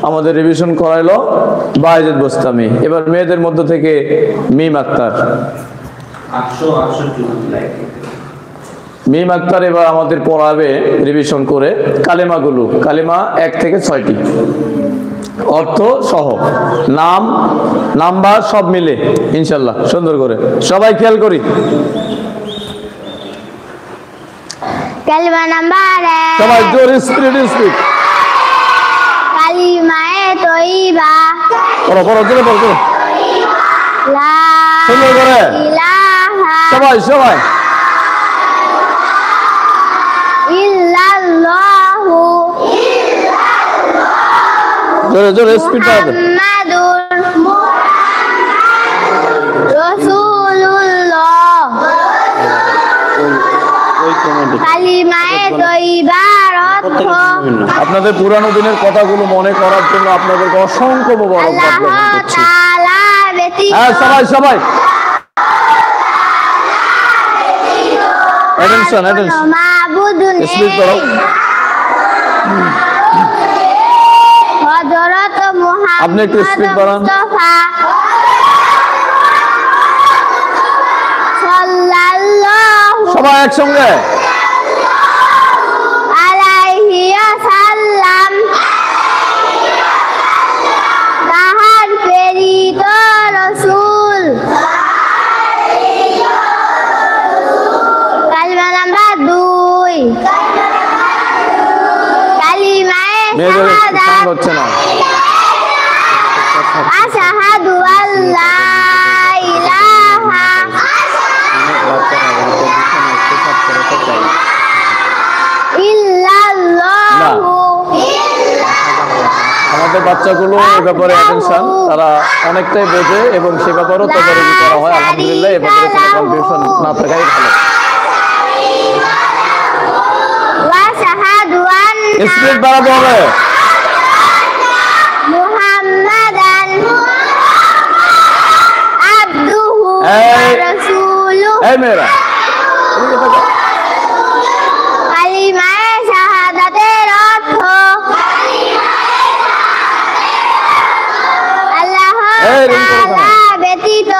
আমাদের রিভিশন করাইলো বায়েজিদ বোস্তামি। এবার মেয়েদের মধ্য থেকে মিম আক্তার। মিম আক্তার এবার আমাদের পড়াবে রিভিশন করে কালেমাগুলো, কালেমা 1 থেকে 6টি, অর্থ সহ, নাম নাম্বার সব মিলে ইনশাল্লাহ সুন্দর করে। সবাই খেয়াল করি। কালিমা নাম্বার 1, সবাই জোরে স্পিড কালিমায়ে তয়্যিবা। পড়ো পড়ো জোরে পড়ো লা সুন্দর করে ইলাহা সবাই ইল্লাল্লাহু জোরে স্পিড বাড়াতে। মুহাম্মাদুর রাসূলুল্লাহ। কালিমায়ে তয়্যিবার অর্থ আপনাদের পুরানো দিনের কথাগুলো মনে করার জন্য আপনাদেরকে অসংখ্য মোবারকবাদ জ্ঞাপন করছি। হ্যাঁ সবাই অ্যাটেনশন স্পিড করো। হযরত মুহাম্মদ আপনি একটু স্পিড বাড়ান। মুস্তাফা সাল্লাল্লাহু সবাই একসঙ্গে আলাইহি ওয়াসাল্লাম তাহার প্রেরিত রাসূল। কালিমা নাম্বার 2, কালিমায়ে মেয়েদের শাহাদাত। সাউন্ড হচ্ছে না। আশহাদু আল্লা ইলাহা ইল্লাল্লাহু। আমাদের বাচ্চাগুলো এ ব্যাপারে অ্যাটেনশন, তারা অনেকটাই বোঝে এবং সে ব্যাপারেও তদারকি করা হয়। আলহামদুলিল্লাহ, এ ব্যাপারে কোনো কনফিউশন না থাকাই ভালো। ওয়া শাহাদু আন্না স্পিড বাড়াতে হবে। মুহাম্মাদান আবদুহু ওয়া রাসূলুহু। এই মেয়েরা কালিমায়ে শাহাদাতের অর্থ আল্লাহ তাআলা ব্যতীত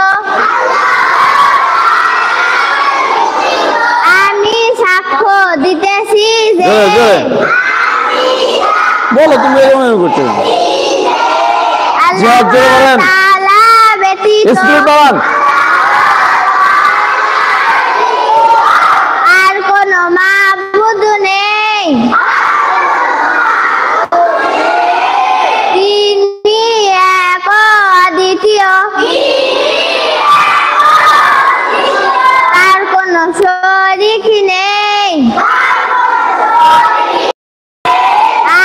আমি সাক্ষ্য দিতেছি যে বলো তুমি এরকম করছো। আল্লাহ তাআলা ব্যতীত স্পিড বাড়ান। আর কোনো মাবুদ নেই, তিনি এক অদ্বিতীয়, তার কোনো শরীক নেই।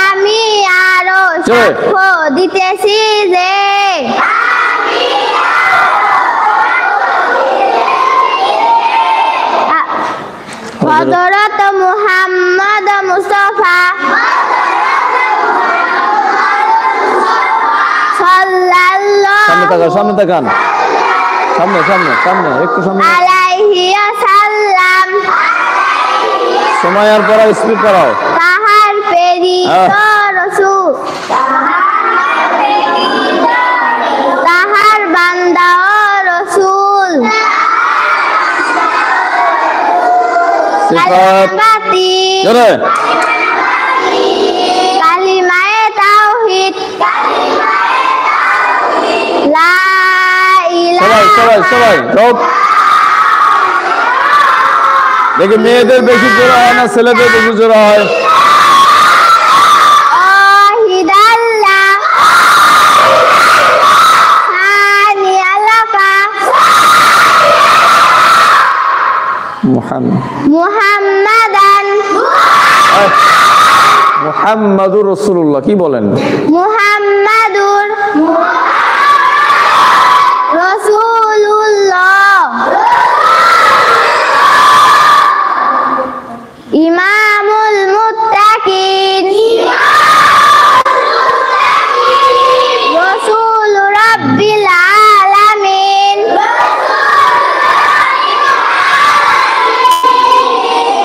আমি আরো সাক্ষ্য দিতেছি যে হযরত মুহাম্মদ মুস্তাফা সাল্লাল্লাহু সামনে তাকান সামনে একটু সামনে আলাইহি ওয়াসাল্লাম সময় আর পড়াও, স্পিড পড়াও। তাহার প্রেরিত রাসূল, তাহার বান্দা ও রাসূল। সিফাত জোরে কালিমায়ে তাওহীদ লা ইলাহা। সবাই চুপ। দেখি মেয়েদের বেশি জোরে হয় না ছেলেদের বেশি জোরে হয়? ওয়াহিদাল্লাহ সানি আলাকা মুহাম্মাদান মুহাম্মাদুর রাসূলুল্লাহ। কি বলেন? মুহাম্মাদুর রাসূলুল্লাহ। ইমামুল মুত্তাকিন রাসূল রাব্বিল আলামিন।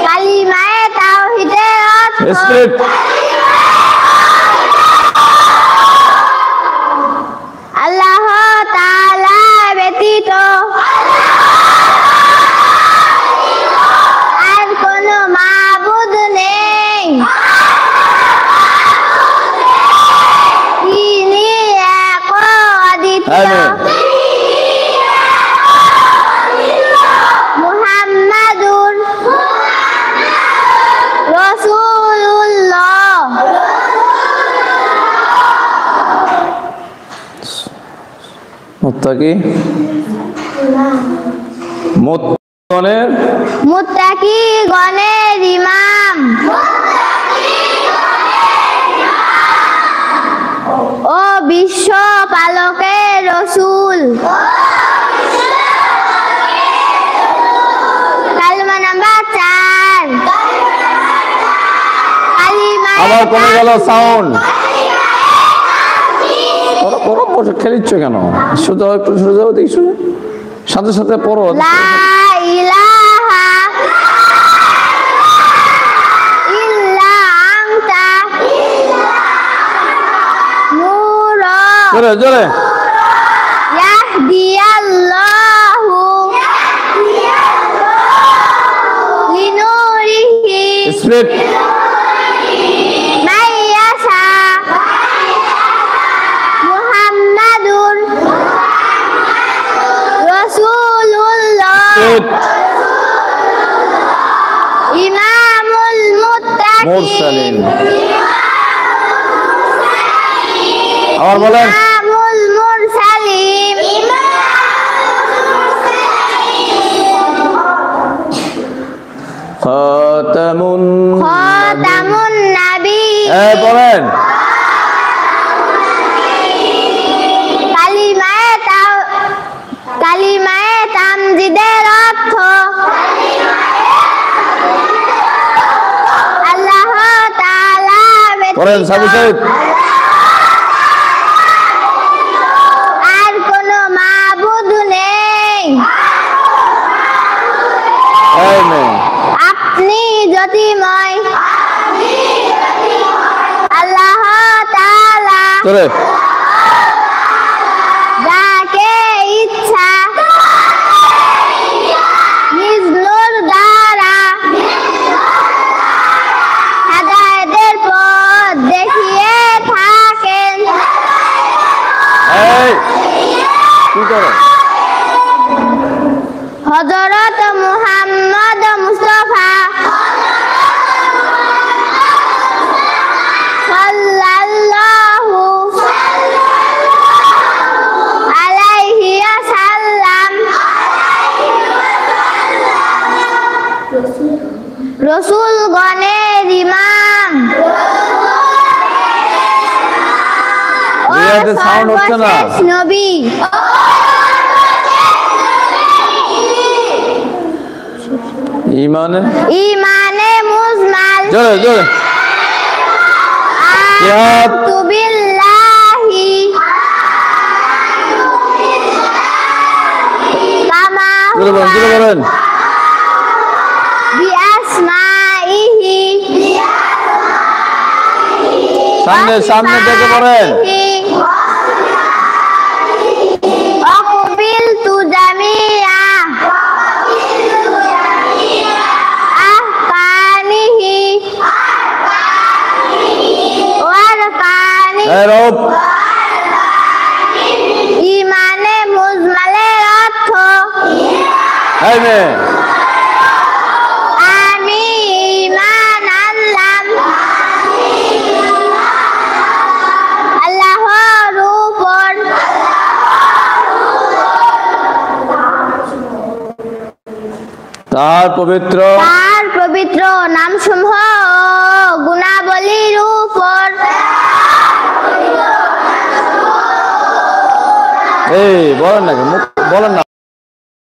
কালিমায়ে তাওহীদের অর্থ আমিন। মুহাম্মাদুর রাসূলুল্লাহ। মুত্তাকি মুত্তাকিগণের ইমাম ও বিশ্ব পালকের রাসূল। কালমা নাম্বার 4। আবার কমে গেল সাউন্ড। ওরা বসে খেলিচ্ছ কেন? শুধু একটু শুরু যাবো দেখি, শুনে সাথে সাথে পড়ো। লা ইলাহা ইল্লা আনতা নূর জোরে জোরে। ইয়াহদিয়াল্লাহু লিনুরিহি স্পিড। মাইয়াশা। মুহাম্মাদুর রাসূলুল্লাহ স্পিড। ইমামুল মুরসালিন। মুত্তাকিন। আবার বলেন। ইমামুল মুরসালিন। খাতামুন খাতামুন নবী। বলেন। কালিমায়ে তামজিদের অর্থ আল্লাহ তাআলা বলেন সাবু সাহেব। আর কোনো মাবুদ নেই। আমিন। আপনি জ্যোতির্ময় আল্লাহ তাআলা জোরে। যাকে ইচ্ছা নিজ নূর দ্বারা হেদায়েতের পথ দেখিয়ে থাকেন। এই কি করো? হযরত মুহাম্মদ মুস্তাফা সাল্লাল্লাহু আলাইহি ওয়াসাল্লাম রাসূলগণের ইমাম ও রিয়াদের sound হচ্ছে না। সর্বশেষ নবী। ইমানে মুজমাল। জোরে জোরে। আ'মানতু বিল্লাহি কামা জোরে বলেন, জোরে বলেন। বিআসমাইহি সামনে সামনে থেকে পড়েন। অকবিলতু জামিআ আহকামিহি ওয়ারকানিহি। রব। ইমানে মুজমালের অর্থ আমিন। আমি ঈমান আনলাম আল্লাহর উপর তার পবিত্র নামসমূহ ও গুণাবলীর উপর এই বলেন না, বলেন না।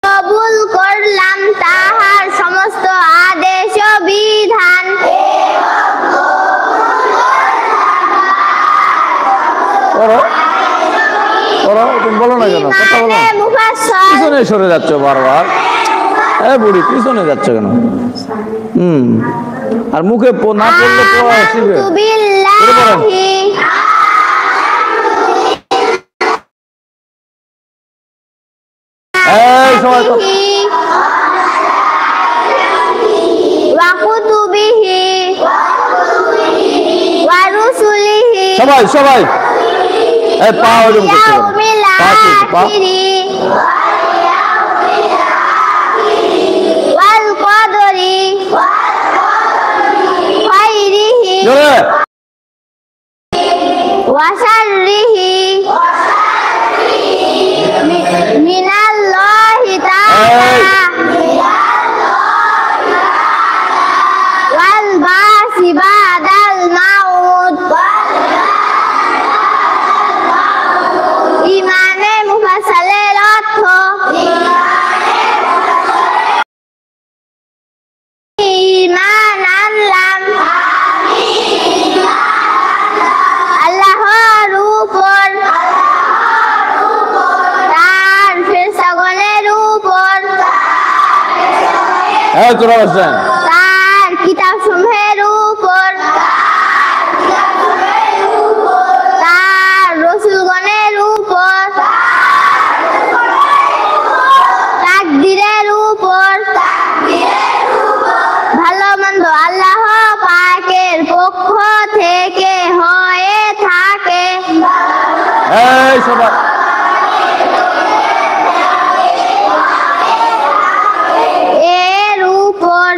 কবুল করলাম তাহার সমস্ত আদেশ ও বিধান। করো করো, তুমি বলো না কেন? কথা বলো। ইমানে মুফাসসাল পিছনে সরে যাচ্ছ বারবার। বুড়ি পিছনে যাচ্ছ কেন? আর মুখে না পড়লে পড়া শিখবে। আমানতু বিল্লাহি এই সময় তো ওয়া কুতুবিহি ওয়া রুসুলিহি সবাই সবাই পা ওরকম করতে পারো। ইয়াউমিল আখিরি ওয়াল কদরি খাইরিহি জোরে ওয়া শাররিহি মিনাল্লাহি তাআলা ওয়াল বাসি বাদাল মাউত ইমানে মুফাসসালের অর্থ ঈমান আনলাম আল্লাহর উপর তার ফেরেশতাগণের উপর হ্যাঁ তোরা বলছেন তার কিতাবসমূহের উপর তার রাসূলগণের উপর তাকদীরের উপর ভালো মন্দ আল্লাহ পাকের পক্ষ থেকে হয়ে থাকে এই সবাই এর উপর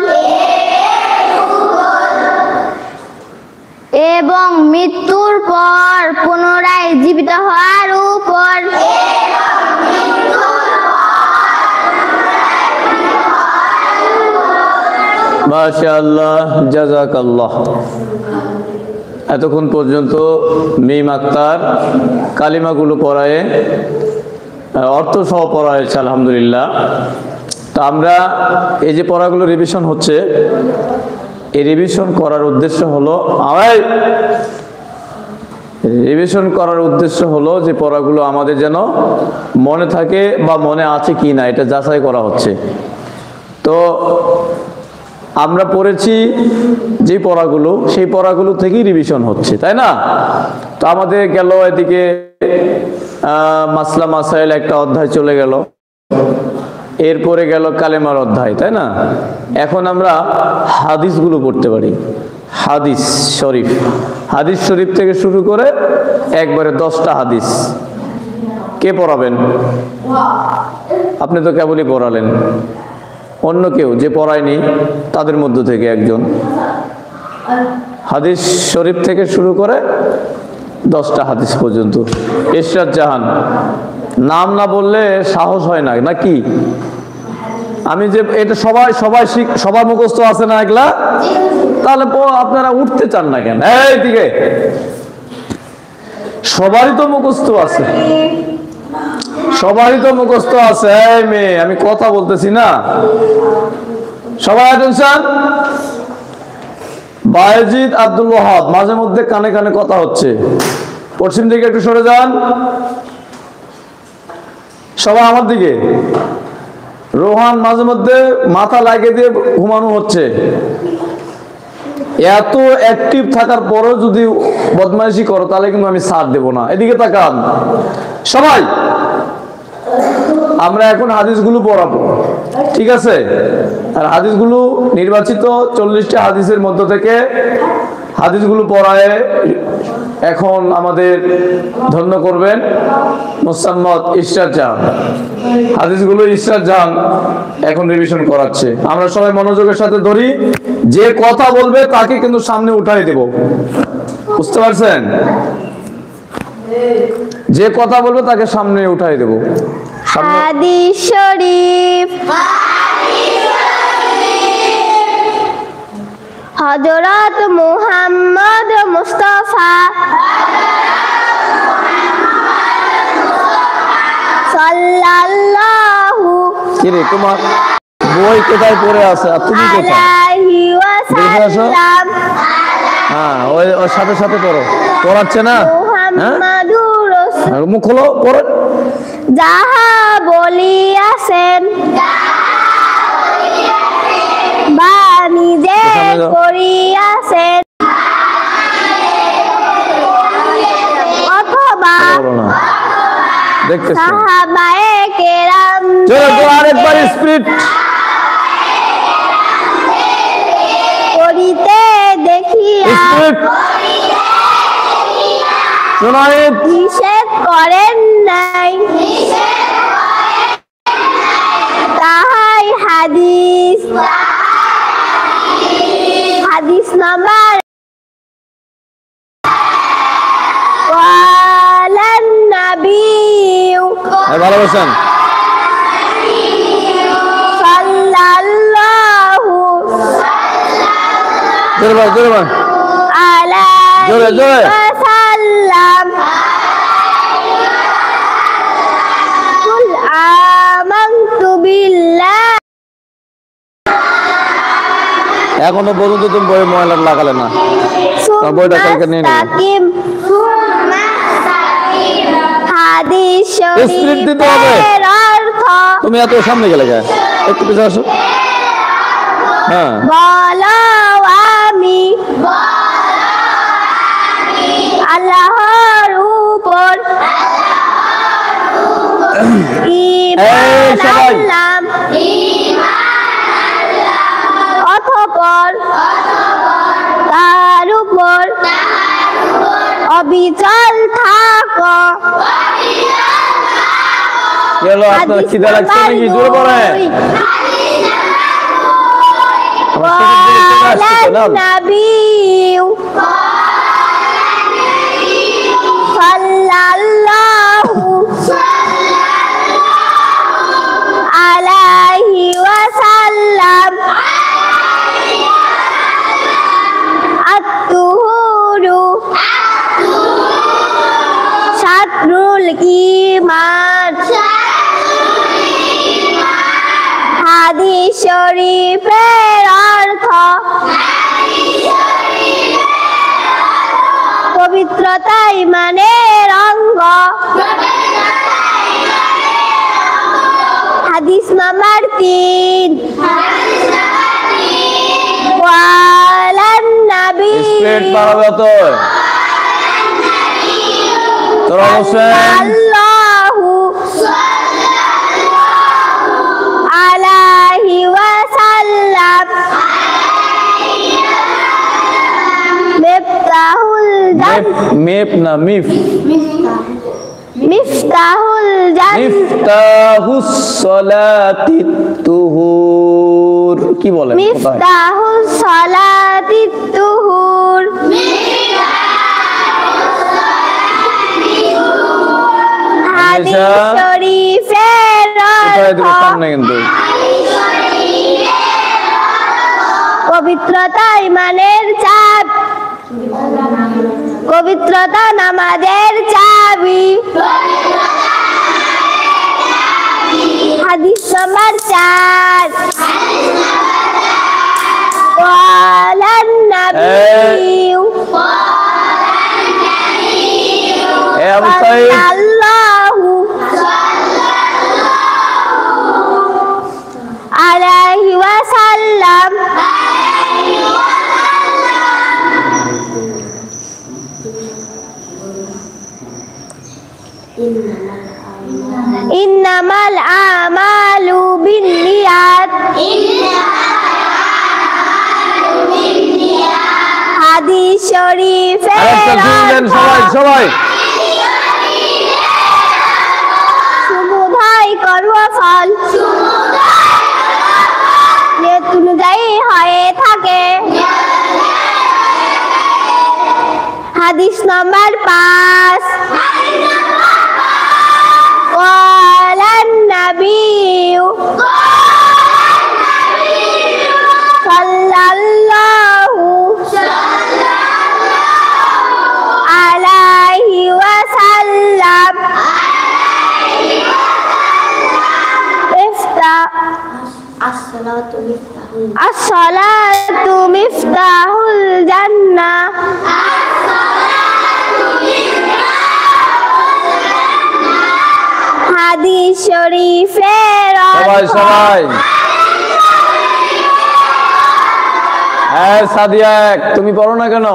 এবং মৃত্যুর পর পুনরায় জীবিত হওয়ার উপর মাশাআল্লাহ জাযাকাল্লাহ। এতক্ষণ পর্যন্ত মিম আক্তার কালিমাগুলো পড়ায় অর্থ সহ পড়ায়ছে আলহামদুলিল্লাহ। তো আমরা এই যে পড়াগুলো রিভিশন হচ্ছে, এই রিভিশন করার উদ্দেশ্য হলো যে পড়াগুলো আমাদের যেন মনে থাকে বা মনে আছে কি না এটা যাচাই করা হচ্ছে। তো আমরা পড়েছি যে পড়াগুলো, সেই পড়াগুলো থেকেই রিভিশন হচ্ছে, তাই না? তো আমাদের গেল এদিকে মাসলা মাসাইল একটা অধ্যায় চলে গেল, এরপরে গেল কালেমার অধ্যায়, তাই না? এখন আমরা হাদিসগুলো পড়তে পারি। হাদিস শরীফ থেকে শুরু করে একবারে 10টা হাদিস। কে পড়াবেন? আপনি তো কেবলই পড়ালেন, অন্য কেউ যে পড়ায়নি তাদের মধ্য থেকে একজন হাদিস শরীফ থেকে শুরু করে 10টা হাদিস পর্যন্ত। ইশরাত জাহান, নাম না বললে সাহস হয় না নাকি? আমি যে এটা সবার মুখস্থ আছে না এগুলা, তাহলে আপনারা উঠতে চান না কেন? এইদিকে সবারই তো মুখস্থ আছে, সবারই তো মুখস্থ আছে। এই মেয়ে, আমি কথা বলতেছি না, সবাই অ্যাটেনশন। বায়েজিদ আব্দুল ওয়াহাব, মাঝে মধ্যে কানে কানে কথা হচ্ছে, পশ্চিম দিকে একটু সরে যান সবাই আমার দিকে। রোহান মাঝে মধ্যে মাথা লাগিয়ে দিয়ে ঘুমানো হচ্ছে। এত অ্যাক্টিভ থাকার পরেও যদি বদমাইশি করো তাহলে কিন্তু আমি ছাড় দেব না। এদিকে তাকান সবাই। আমরা এখন হাদিসগুলো পড়াবো, ঠিক আছে? আর হাদিসগুলো নির্বাচিত 40টা হাদিসের মধ্য থেকে হাদিসগুলো পড়ায় এখন আমাদের ধন্য করবেন মোসাম্মদ ইশরাত জাহান। হাদিসগুলো ইশরাত জাহান এখন রিভিশন করাচ্ছে। আমরা সবাই মনোযোগের সাথে ধরি, যে কথা বলবে তাকে কিন্তু সামনে উঠাই দেব, বুঝতে পারছেন? যে কথা বলবে তাকে সামনে উঠাই দেব। হাদিস শরীফ হযরত মুহাম্মদ মুস্তাফা সাল্লাল্লাহু কিরে তোমার বই কোথায় পড়ে আছে আর তুমি কোথায়? আলাইহি ওয়াসাল্লাম। হ্যাঁ, ওর সাথে সাথে পড়ো, পড়াচ্ছে না? মুহাম্মাদুর রাসূল মুখ খোলো, পড়ো। যাহা বলিয়াছেন বা নিজে করিয়াছেন অথবা দেখতেছেন সাহাবায়ে কেরাম চলো আরেকবার স্পিড করিতে দেখিয়া জুনায়েদ নিষেধ করেন নাই, তাহাই হাদিস। হাদিস নাম্বার ওয়ালান নাবিয়্যু ভালোবাসেন সাল্লাল্লাহু জোরে বল জোরে বল জোরে জোরে ওয়াসাল্লাম কুল আমানতু বিল্লাহ। এখনো পর্যন্ত তুমি বই ময়লা লাগালে না, বইটা কালকে নিয়ে নেবে। মুস্তাকিম। হাদিস স্পিরিট দিতে হবে। শরীফের অর্থ তুমি এত সামনে গেলে কেন, একটু পিছনে আসো। হ্যাঁ বলো আমি আল্লাহর উপর ঈমান সবাই। আনলাম, অতঃপর তার উপর অবিচল থাকো। গেল আপনার খিদা লাগছে নাকি, জোরে পড়ে নাবিয়্যু সাল্লাল্লাহু আলাইহি ওয়াসাল্লাম আত-তুহুরু শাতরুল ঈমান। হাদিস শরীফের অর্থ পবিত্রতা ঈমানের অঙ্গ। হাদিস নাম্বার 3 ওয়ালান স্পিরিট নাবিয়্যু বাড়াবে তো তোরা হোসেন সাল্লাল্লাহু আলাইহি ওয়াসাল্লাম মিফতাহুল মেপ না মিফ মিফতাহুল জান্নাহ। মিফতাহুস সালাতি তুহুর কি বলে কোথায়? মিফতাহুস সালাতিত তুহুর। হাদিস শরীফের কোথায় দিব অর্থ সামনে কিন্তু পবিত্রতা ঈমানের চাবি, পবিত্রতা নামাজের চাবি। হাদিস নাম্বার 4 ওয়ালান নাবিয়্যু আবু সাইদ সাল্লাল্লাহু আলাইহি ওয়াসাল্লাম ইন্নামাল আমালু বিন্নিয়াত। হাদিস শরীফের সবাই সবাই সমুদায় কর্মফল নিয়ত অনুযায়ী হয়ে থাকে। হাদিস নাম্বার 5 ওয়ালান নাবিয়্যু সাল্লাল্লাহু আলাইহি ওয়াসাল্লাম as-salatu miftahul jannah। হাদিস শরীফের সবাই সবাই হ্যাঁ সাদিয়া তুমি পড়ো না কেন?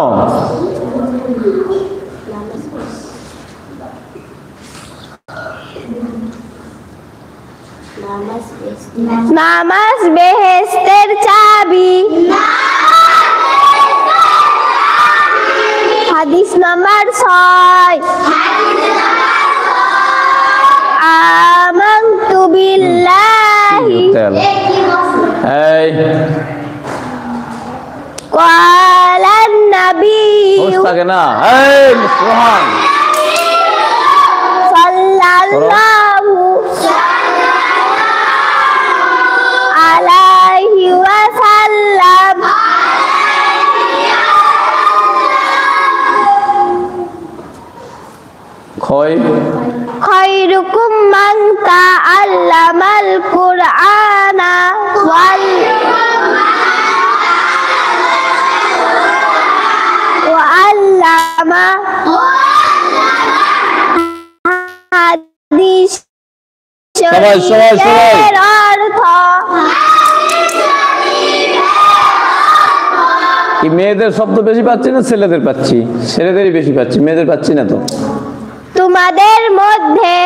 নামাজ বেহেশতের চাবি। হাদিস নাম্বার 6 আমানতু বিল্লাহি এই ক্বালান নবী থাকে না এই সোহান সাল্লাল্লাহু আলাইহি ওয়াসাল্লাম খায়রুকুম মান তাআল্লামাল কুরআনা ওয়াল্লামা হাদিস শরীফের অর্থ কি মেয়েদের শব্দ বেশি পাচ্ছি না ছেলেদের পাচ্ছি? ছেলেদেরই বেশি পাচ্ছি, মেয়েদের পাচ্ছি না তো। তোমাদের মধ্যে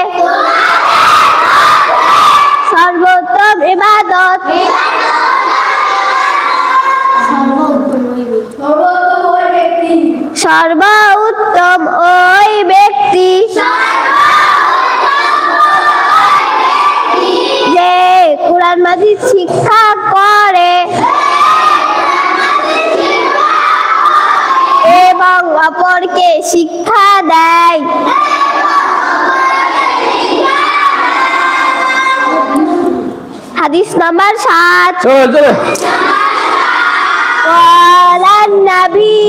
সর্বোত্তম ইবাদত সর্বোত্তম ওই ব্যক্তি যে কুরআন মাজিদ শিক্ষা করে এবং অপরকে শিক্ষা দেয়। হাদিস নাম্বার 7 ক্বালান নবী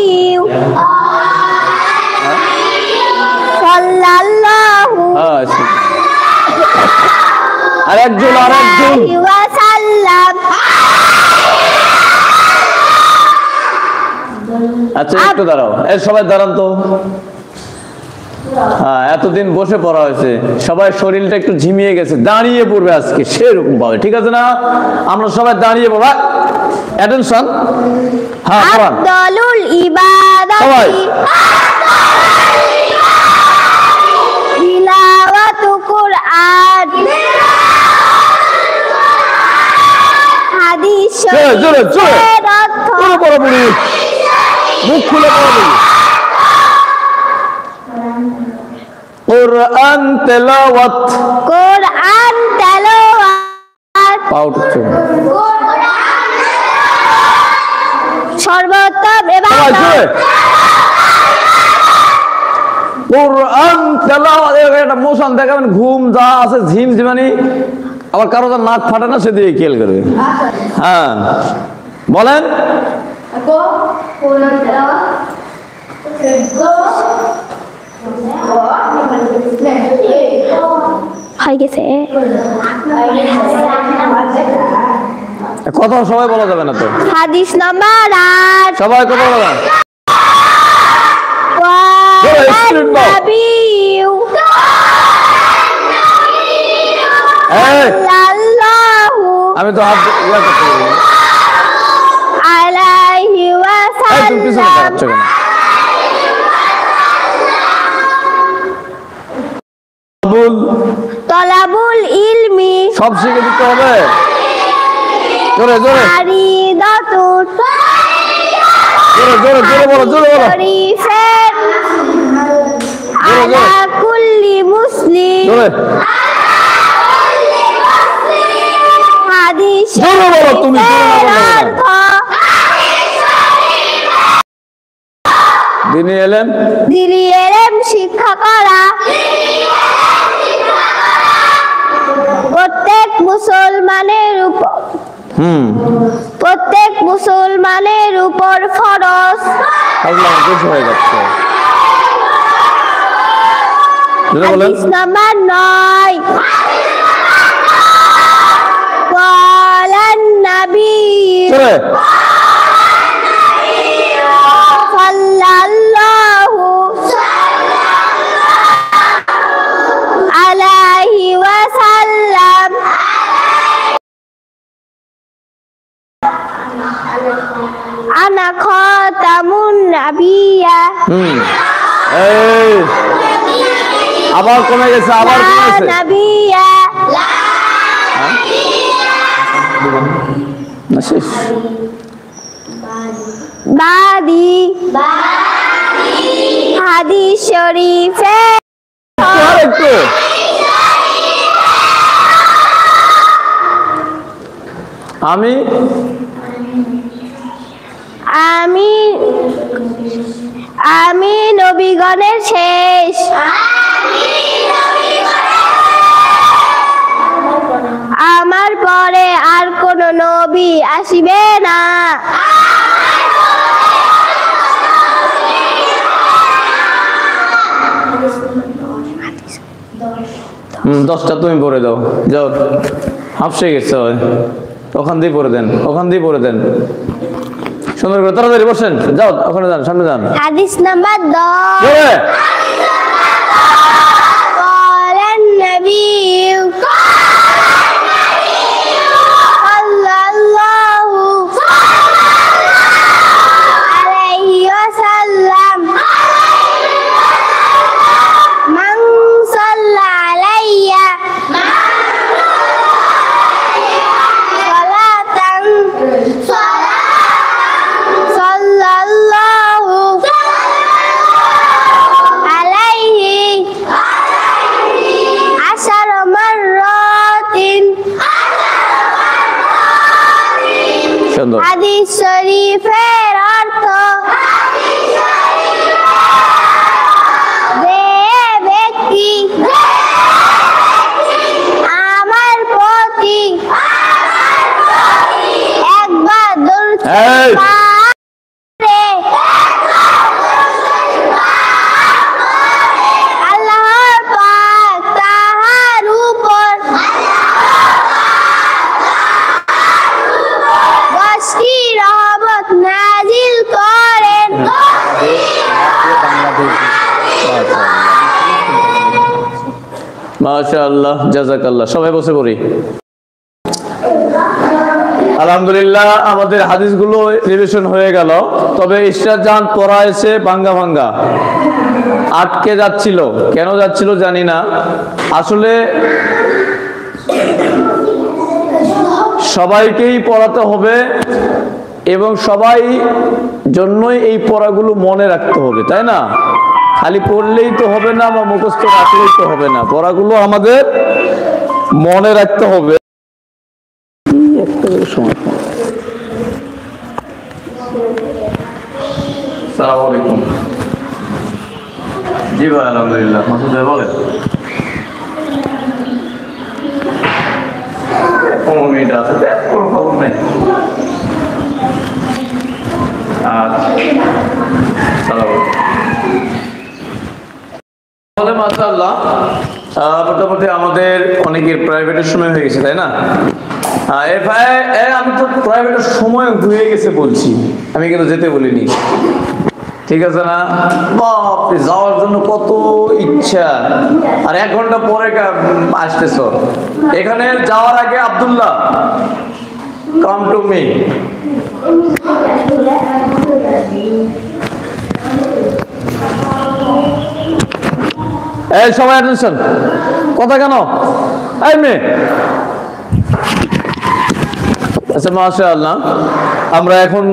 সাল্লাল্লাহু আরেকজন আলাইহি ওয়াসাল্লাম। আচ্ছা একটু দাঁড়াও, এই সবাই দাঁড়ান তো। হ্যাঁ, এতদিন বসে পড়া হয়েছে, সবাই শরীরটা একটু ঝিমিয়ে গেছে, দাঁড়িয়ে পড়বে আজকে সেরকম ভাবে, ঠিক আছে না? আমরা সবাই দাঁড়িয়ে পড়বা, অ্যাটেনশন। হ্যাঁ, আফদালুল ইবাদাতি তিলাওয়াতু কুরআন। হাদিস শরীফের অর্থ মুখ খুলে পড়বি। কুরআন তেলাওয়াত, কুরআন তেলাওয়াত সর্বোত্তম ইবাদত। কুরআন তেলাওয়াত, এটা মোশন দেখাবেন, ঘুম যা আছে ঝিমঝিমানি, আবার কারো যা নাক ফাটে না সেদিকে খেয়াল করবে। হ্যাঁ বলেন। হয়ে গেছে কথা সবাই বলা যাবে না তো। হাদিস নাম্বার 8 সবাই কথা বলা আমি তো হাত ইয়া করতে পারি আলাইহি ওয়াসাল্লাম। তুমি পিছনে দাঁড়াচ্ছ কেন? তলাবুল ইলমি সব শিখে দিতে হবে। জোরে জোরে ফারিদাতুন, জোরে জোরে জোরে বলো, জোরে বলো। শরীফের আলা কুল্লি মুসলিম। জোরে হাদিস জোরে বলো, তুমি জোরে বলো। দিনী এলেম, দিনী এলেম শিক্ষা করা প্রত্যেক মুসলমানের উপর ফরজ। হয়ে যাচ্ছে। হাদিস নাম্বার 9 ক্বালান নবী সাল্লাল্লাহু আলাইহি ওয়াসাল্লাম। আনা খাতামুন নাবিয়্যা। এই আবার কমে গেছে, আবার কমে গেছে। নাবিয়্যা না শেষ। বাদি হাদিস শরীফে একটু আমি আমি আমি নবীগণের শেষ আমার পরে আর কোন নবী আসিবে না দশটা তুমি পড়ে দাও, যাও, হাফসে গেছে ওখান দিয়ে পড়ে দেন, ওখান দিয়ে পড়ে দেন, সুন্দর করে তাড়াতাড়ি বসেন, যাও ওখানে যান, সামনে যান। হাদিস নাম্বার 10 পড়ে। قال النبي صلى الله عليه وسلم من صلى علي صلى الله عليه 10 مرات সুন্দর। হাদিস শরীফের অর্থ যে ব্যক্তি আমার প্রতি একবার দরুদ এই! পড়ে আল্লাহ পাক তাহার উপর 10টি রহমত নাজিল করেন মাশাআল্লাহ, জাযাকাল্লাহ। সবাই বসে পড়ি। আলহামদুলিল্লাহ, আমাদের হাদিসগুলো রিভিশন হয়ে গেল, তবে ইস্টাজান পড়াইছে ভাঙ্গা ভাঙ্গা, আটকে যাচ্ছিল। কেন যাচ্ছিল জানি না, আসলে সবাইকেই পড়াতে হবে এবং সবাই জন্যই এই পড়াগুলো মনে রাখতে হবে, তাই না? খালি পড়লেই তো হবে না বা মুখস্থ রাখলেই তো হবে না, পড়াগুলো আমাদের মনে রাখতে হবে। আসসালামু আলাইকুম। জি ভাই, আলহামদুলিল্লাহ। মাসুদ ভাই বলেন। 15 মিনিট আছে, কোনো খবর নেই। তাহলে মাশাআল্লাহ, মোটামুটি আমাদের অনেকের প্রাইভেটের সময় হয়ে গেছে, তাই না? আমি তো প্রাইভেটের সময় হয়ে গেছে বলছি, আমি কিন্তু যেতে বলিনি, ঠিক আছে না? বাপরে, যাওয়ার জন্য কত ইচ্ছা, আর 1 ঘন্টা পরে আসতেছ। এখানে যাওয়ার আগে আব্দুল্লাহ, কাম টু মি। এই সবাই অ্যাটেনশন, কথা কেন? এই মেয়ে। আচ্ছা, মাশাআল্লাহ, আমরা এখন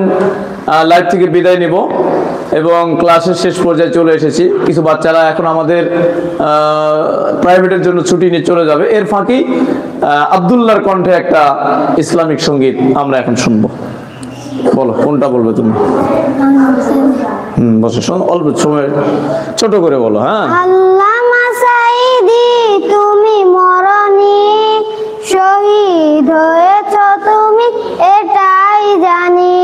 লাইভ থেকে বিদায় নিব এবং ক্লাসের শেষ পর্যায়ে চলে এসেছি। কিছু বাচ্চারা এখন আমাদের প্রাইভেটের জন্য ছুটি নিয়ে চলে যাবে। এর ফাঁকি আব্দুল্লাহর কণ্ঠে একটা ইসলামিক সঙ্গীত আমরা এখন শুনবো। বলো, কোনটা বলবে তুমি? বসে শোন, অল্প সময় ছোট করে বলো। হ্যাঁ। আল্লামা সাঈদী তুমি মরণি, শহীদ হয়েছ তুমি এটাই জানি।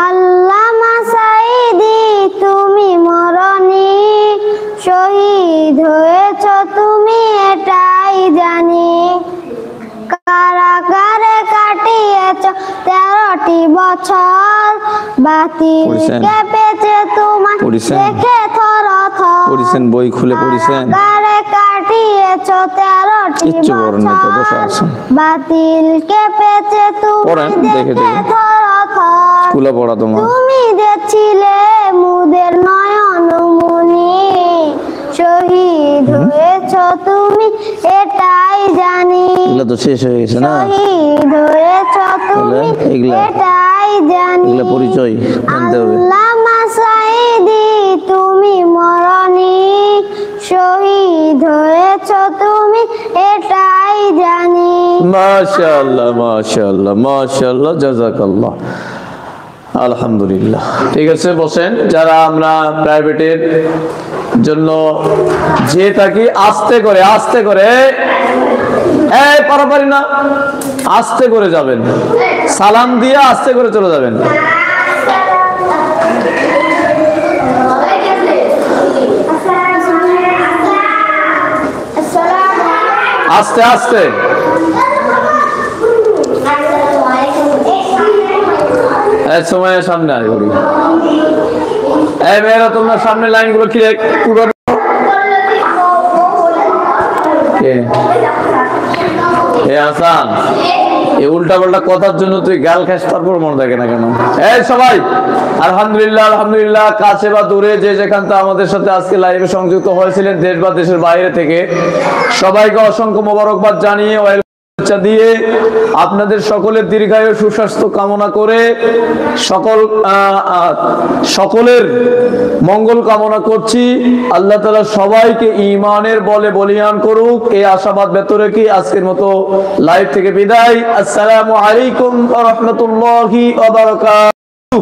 আল্লামা সাঈদী তুমি মরণি, শহীদ হয়েছ তুমি এটাই জানি। কারাগারে কাটিয়েছ 13টি বছর, বাতিল কেঁপেছে তোমার দেখে থরথর। পড়িছেন, বই খুলে পড়িছেন। কারাগারে কাটিয়েছ 13টি বছর, বাতিল কেঁপেছে তুমি দেখে থরথর। কুলা পড়া তোমার। তুমি দেখছিলে মুদের নয়ন মুনি, শহীদ হয়েছ তুমি এটাই জানি। এগুলা তো শেষ হয়ে গেছে না? শহীদ হয়েছ তুমি এগুলা এটাই জানি। পরিচয় জানতে হবে। আল্লামা সাঈদী তুমি মরণি, শহীদ হয়েছ তুমি এটাই জানি। মাশাআল্লাহ মাশাআল্লাহ মাশাআল্লাহ, জাযাকাল্লাহ। আলহামদুলিল্লাহ। ঠিক আছে, বসেন। যারা আমরা প্রাইভেটের জন্য যে থাকি, আস্তে করে আস্তে করে, এই পারাপারি না, আস্তে করে যাবেন, সালাম দিয়ে আস্তে করে চলে যাবেন। আস্তে আস্তে। সময় সামনে আয় করি। এই মেয়েরা, তোমরা সামনে লাইনগুলো ক্লিয়ার করো। এ হাসান, এই উল্টা পাল্টা কথার জন্য তুই গাল খাস, তারপর মনে থাকে না কেন? এই সবাই আলহামদুলিল্লাহ আলহামদুলিল্লাহ, কাছে বা দূরে যে যেখান থেকে আমাদের সাথে আজকে লাইভে সংযুক্ত হয়েছিলেন, দেশ বা দেশের বাইরে থেকে, সবাইকে অসংখ্য মোবারকবাদ জানিয়ে দিয়ে আপনাদের সকলের দীর্ঘায়ু সুস্বাস্থ্য কামনা করে সকলের মঙ্গল কামনা করছি। আল্লাহ তাআলা সবাইকে ঈমানের বলে বলিয়ান করুক, এই আশাবাদ ব্যক্ত রেখে আজকের মতো লাইভ থেকে বিদায়। আসসালামু আলাইকুম ওয়া রাহমাতুল্লাহি ওয়া বারাকাতুহু।